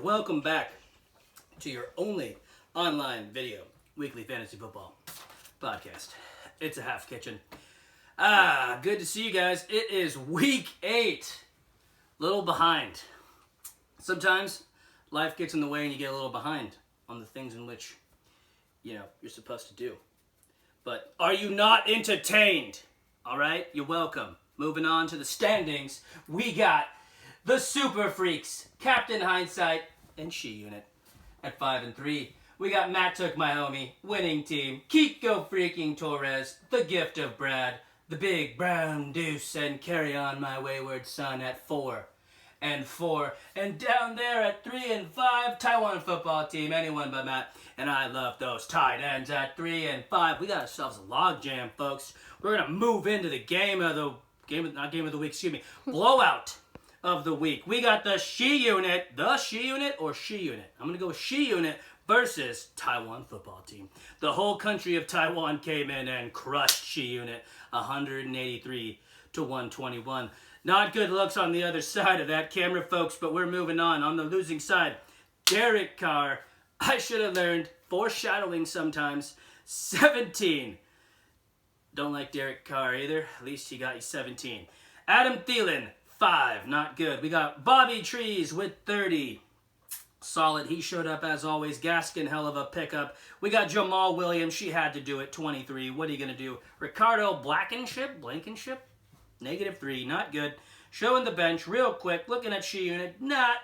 Welcome back to your only online video weekly fantasy football podcast. It's a half kitchen. Good to see you guys. It is week 8. Little behind. Sometimes life gets in the way and you get a little behind on the things in which, you're supposed to do. But are you not entertained? All right, you're welcome. Moving on to the standings, we got the Super Freaks, Captain Hindsight, and She Unit at 5-3. We got Matt Took My Homie, winning team, Kiko Freaking Torres, the Gift of Brad, the Big Brown Deuce, and Carry On My Wayward Son at 4-4. And down there at 3-5, Taiwan football team, anyone but Matt. And I love those tight ends at 3-5. We got ourselves a log jam, folks. We're gonna move into the blowout of the week. We got the She Unit. I'm gonna go with She Unit versus Taiwan football team. The whole country of Taiwan came in and crushed She Unit 183-121. Not good looks on the other side of that camera, folks, but we're moving on. On the losing side, Derek Carr. I should have learned foreshadowing sometimes. 17. Don't like Derek Carr either. At least he got you 17. Adam Thielen, 5. Not good. We got Bobby Trees with 30. Solid. He showed up as always. Gaskin, hell of a pickup. We got Jamal Williams. She had to do it. 23. What are you going to do? Ricardo Blankenship? -3. Not good. Showing the bench real quick. Looking at She Unit. Not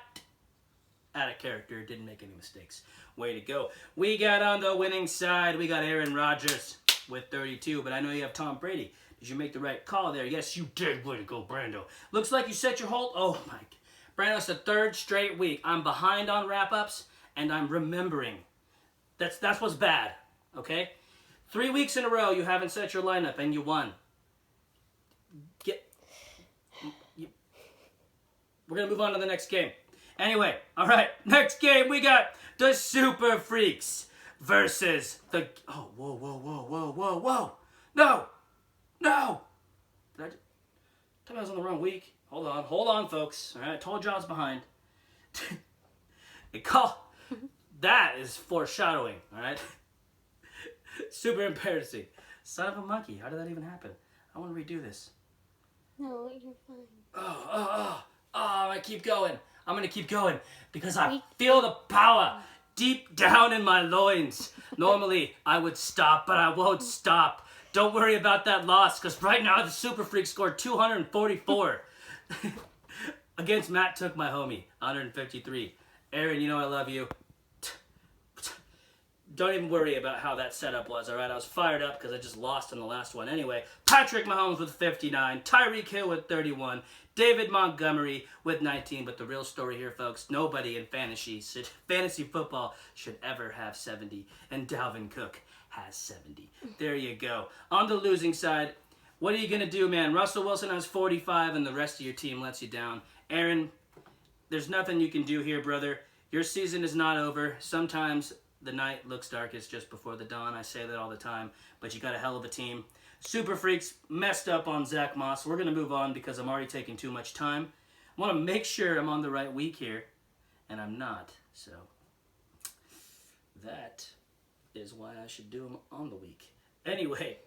out of character. Didn't make any mistakes. Way to go. We got on the winning side. We got Aaron Rodgers with 32. But I know you have Tom Brady. Did you make the right call there? Yes, you did. Way to go, Brando. Looks like you set your hold. Oh, my. Brando, it's the 3rd straight week. I'm behind on wrap-ups, and I'm remembering. That's what's bad, okay? 3 weeks in a row, you haven't set your lineup, and you won. We're going to move on to the next game. Anyway, all right, next game, we got the Super Freaks versus the... Oh, whoa. No! I thought I was on the wrong week. Hold on, folks. All right, I told you I was behind. That is foreshadowing, all right? Super embarrassing. Son of a monkey, how did that even happen? I want to redo this. No, you're fine. I'm going to keep going. I'm going to keep going because I feel the power deep down in my loins. Normally, I would stop, but I won't stop. Don't worry about that loss, because right now the Super Freak scored 244 against Matt Took My Homie, 153. Aaron, you know I love you. Don't even worry about how that setup was, all right? I was fired up because I just lost in the last one. Anyway, Patrick Mahomes with 59, Tyreek Hill with 31, David Montgomery with 19. But the real story here, folks, nobody in fantasy football should ever have 70, and Dalvin Cook has 70. There you go. On the losing side, what are you going to do, man? Russell Wilson has 45 and the rest of your team lets you down. Aaron, there's nothing you can do here, brother. Your season is not over. Sometimes the night looks darkest just before the dawn. I say that all the time, but you got a hell of a team. Super Freaks messed up on Zach Moss. We're going to move on because I'm already taking too much time. I want to make sure I'm on the right week here, and I'm not. So that is why I should do them on the week. Anyway,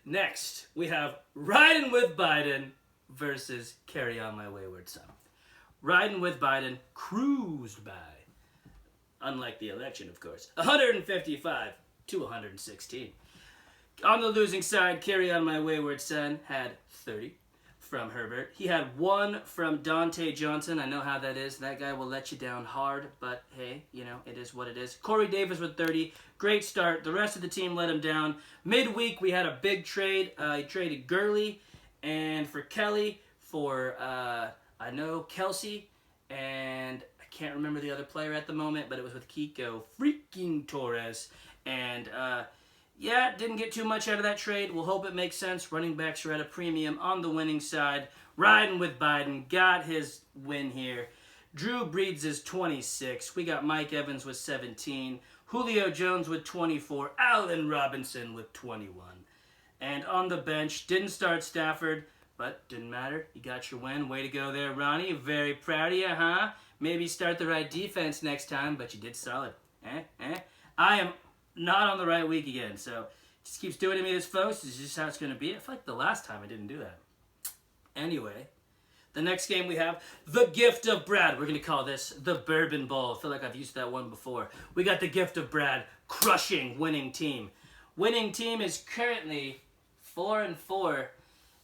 next we have Riding with Biden versus Carry On My Wayward Son. Riding with Biden cruised by, unlike the election, of course, 155-116. On the losing side, Carry On My Wayward Son had 30 from Herbert. He had 1 from Dante Johnson. I know how that is. That guy will let you down hard, but hey, it is what it is. Corey Davis with 30. Great start. The rest of the team let him down. Midweek, we had a big trade. He traded Gurley and for Kelly for, Kelsey, and I can't remember the other player at the moment, but it was with Kiko Freaking Torres. And, didn't get too much out of that trade. We'll hope it makes sense. Running backs are at a premium on the winning side. Riding with Biden. Got his win here. Drew Brees is 26. We got Mike Evans with 17. Julio Jones with 24. Allen Robinson with 21. And on the bench, didn't start Stafford, but didn't matter. You got your win. Way to go there, Ronnie. Very proud of you, huh? Maybe start the right defense next time, but you did solid. I am not on the right week again, so just keeps doing to me this, folks. This is just how it's going to be. I feel like the last time I didn't do that. Anyway, the next game we have, the Gift of Brad. We're going to call this the Bourbon Bowl. I feel like I've used that one before. We got the Gift of Brad, crushing winning team. Winning team is currently 4-4.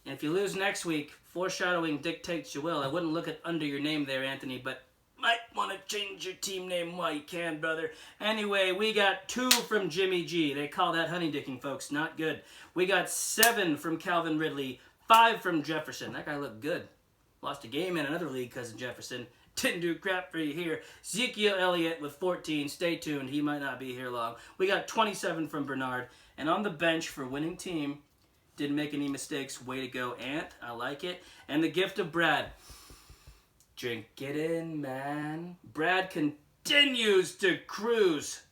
And if you lose next week, foreshadowing dictates you will. I wouldn't look at under your name there, Anthony, but might want to change your team name while you can, brother. Anyway, we got 2 from Jimmy G. They call that honeydicking, folks. Not good. We got 7 from Calvin Ridley. 5 from Jefferson. That guy looked good. Lost a game in another league because of Jefferson. Didn't do crap for you here. Ezekiel Elliott with 14. Stay tuned. He might not be here long. We got 27 from Bernard. And on the bench for winning team, didn't make any mistakes. Way to go, Ant. I like it. And the Gift of Brad. Drink it in, man. Brad continues to cruise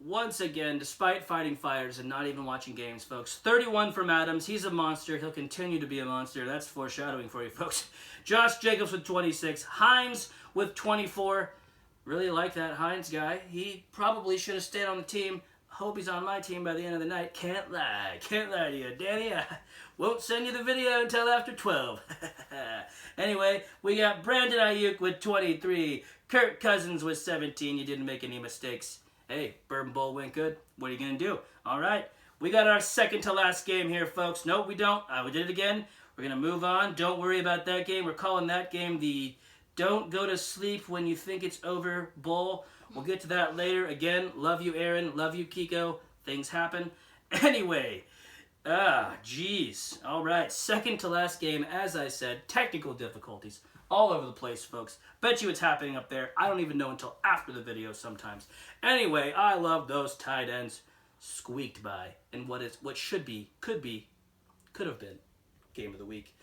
once again, despite fighting fires and not even watching games, folks. 31 from Adams. He's a monster. He'll continue to be a monster. That's foreshadowing for you, folks. Josh Jacobs with 26. Hines with 24. Really like that Hines guy. He probably should have stayed on the team. Hope he's on my team by the end of the night. Can't lie. Can't lie to you. Danny, I won't send you the video until after 12. Anyway, we got Brandon Ayuk with 23. Kirk Cousins with 17. You didn't make any mistakes. Hey, Bourbon Bowl went good. What are you going to do? All right. We got our second to last game here, folks. No, we don't. We did it again. We're going to move on. Don't worry about that game. We're calling that game the Don't Go to Sleep When You Think It's Over Bowl. We'll get to that later. Again, love you, Aaron. Love you, Kiko. Things happen. Anyway, jeez. All right, second to last game, as I said, technical difficulties all over the place, folks. Bet you it's happening up there. I don't even know until after the video sometimes. Anyway, I love those tight ends squeaked by in what should be, could have been game of the week.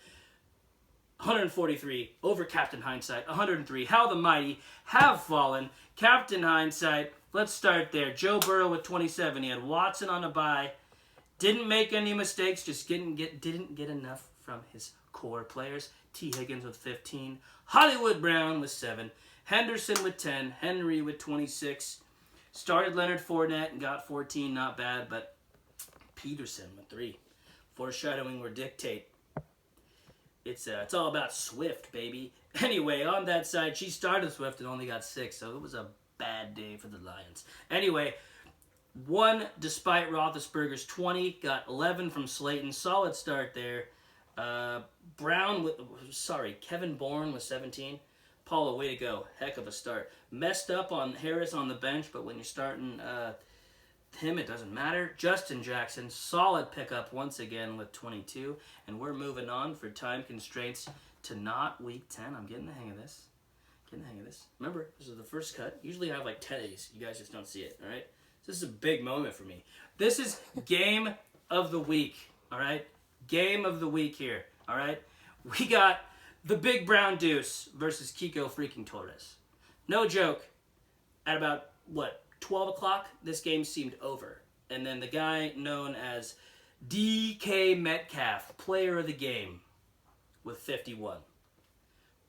143 over Captain Hindsight. 103. How the mighty have fallen. Captain Hindsight. Let's start there. Joe Burrow with 27. He had Watson on a bye. Didn't make any mistakes. Just didn't get enough from his core players. T. Higgins with 15. Hollywood Brown with 7. Henderson with 10. Henry with 26. Started Leonard Fournette and got 14. Not bad, but Peterson with 3. Foreshadowing or dictate. It's all about Swift, baby. Anyway, on that side, she started Swift and only got 6, so it was a bad day for the Lions. Anyway, 1 despite Roethlisberger's 20, got 11 from Slayton. Solid start there. Kevin Bourne with 17. Paula, way to go. Heck of a start. Messed up on Harris on the bench, but when you're starting him, it doesn't matter. Justin Jackson, solid pickup once again with 22. And we're moving on for time constraints to not week 10. I'm getting the hang of this. Remember, this is the first cut. Usually I have like 10 of these. You guys just don't see it, all right? This is a big moment for me. This is game of the week, all right? Game of the week here, all right? We got the Big Brown Deuce versus Kiko freaking Torres. No joke. At about, 12 o'clock, this game seemed over. And then the guy known as DK Metcalf, player of the game, with 51.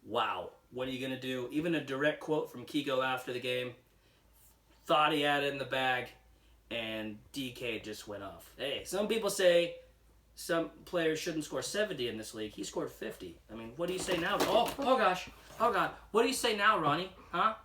Wow. What are you going to do? Even a direct quote from Kiko after the game. Thought he had it in the bag, and DK just went off. Hey, some people say some players shouldn't score 70 in this league. He scored 50. I mean, what do you say now? Oh gosh. Oh, God. What do you say now, Ronnie? Huh?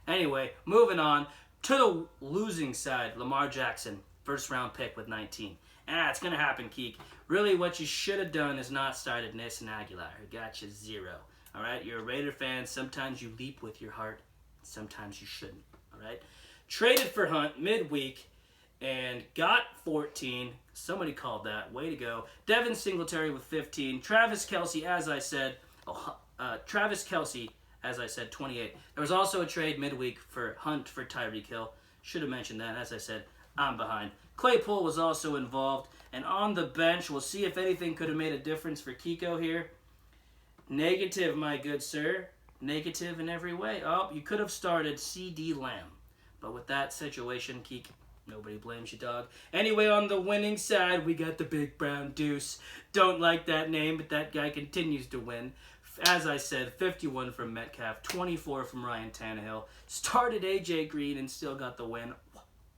Anyway, moving on to the losing side. Lamar Jackson, first round pick with 19. It's going to happen, Keek. Really, what you should have done is not started Nelson Aguilar. It got you 0. All right? You're a Raider fan. Sometimes you leap with your heart. Sometimes you shouldn't. All right? Traded for Hunt midweek and got 14. Somebody called that. Way to go. Devin Singletary with 15. Travis Kelce, as I said, 28. There was also a trade midweek for Hunt for Tyreek Hill. Should have mentioned that. As I said, I'm behind. Claypool was also involved. And on the bench, we'll see if anything could have made a difference for Kiko here. Negative, my good sir. Negative in every way. Oh, you could have started C.D. Lamb. But with that situation, Keek, Nobody blames you, dog. Anyway, on the winning side, we got the Big Brown Deuce. Don't like that name, but that guy continues to win. As I said, 51 from Metcalf, 24 from Ryan Tannehill. Started AJ Green and still got the win.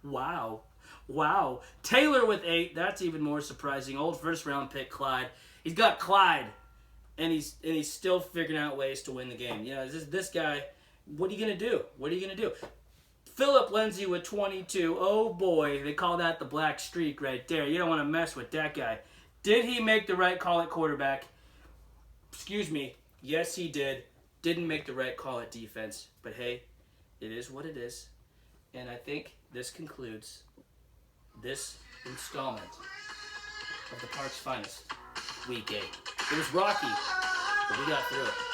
Wow. Wow. Taylor with 8. That's even more surprising. Old first-round pick Clyde. He's got Clyde, and he's still figuring out ways to win the game. You know, this guy, what are you going to do? What are you going to do? Philip Lindsay with 22. Oh boy, they call that the black streak right there. You don't want to mess with that guy. Did he make the right call at quarterback? Excuse me. Yes, he did. Didn't make the right call at defense. But hey, it is what it is. And I think this concludes this installment of the Park's Finest, Week 8. It was rocky, but we got through it.